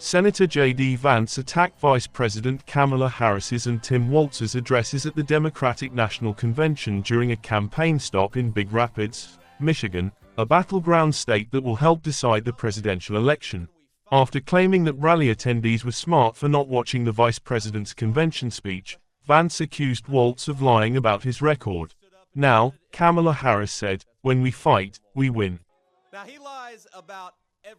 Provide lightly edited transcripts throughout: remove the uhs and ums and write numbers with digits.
Senator J.D. Vance attacked Vice President Kamala Harris's and Tim Walz's addresses at the Democratic National Convention during a campaign stop in Big Rapids, Michigan, a battleground state that will help decide the presidential election. After claiming that rally attendees were smart for not watching the vice president's convention speech, Vance accused Walz of lying about his record. Now, Kamala Harris said, "When we fight, we win." Now he lies about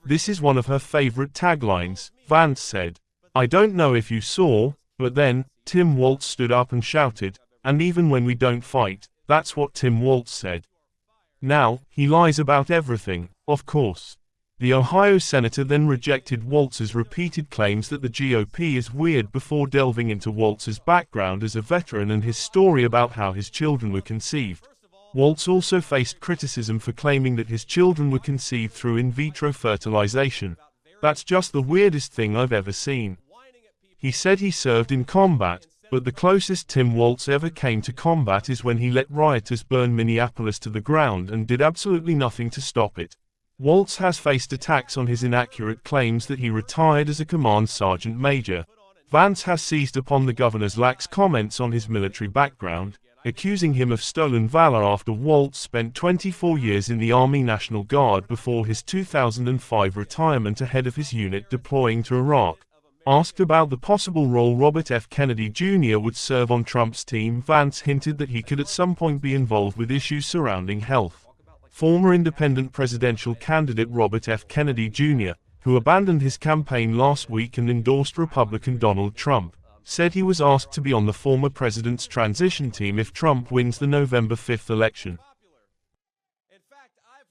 This is one of her favorite taglines, Vance said. "I don't know if you saw, but then, Tim Walz stood up and shouted, 'And even when we don't fight,' that's what Tim Walz said." Now, he lies about everything, of course. The Ohio senator then rejected Walz's repeated claims that the GOP is weird before delving into Walz's background as a veteran and his story about how his children were conceived. Walz also faced criticism for claiming that his children were conceived through in vitro fertilization. "That's just the weirdest thing I've ever seen." He said he served in combat, but the closest Tim Walz ever came to combat is when he let rioters burn Minneapolis to the ground and did absolutely nothing to stop it. Walz has faced attacks on his inaccurate claims that he retired as a command sergeant major. Vance has seized upon the governor's lax comments on his military background, accusing him of stolen valor after Walz spent 24 years in the Army National Guard before his 2005 retirement ahead of his unit deploying to Iraq. Asked about the possible role Robert F. Kennedy Jr. would serve on Trump's team, Vance hinted that he could at some point be involved with issues surrounding health. Former independent presidential candidate Robert F. Kennedy Jr., who abandoned his campaign last week and endorsed Republican Donald Trump, said he was asked to be on the former president's transition team if Trump wins the November 5 election.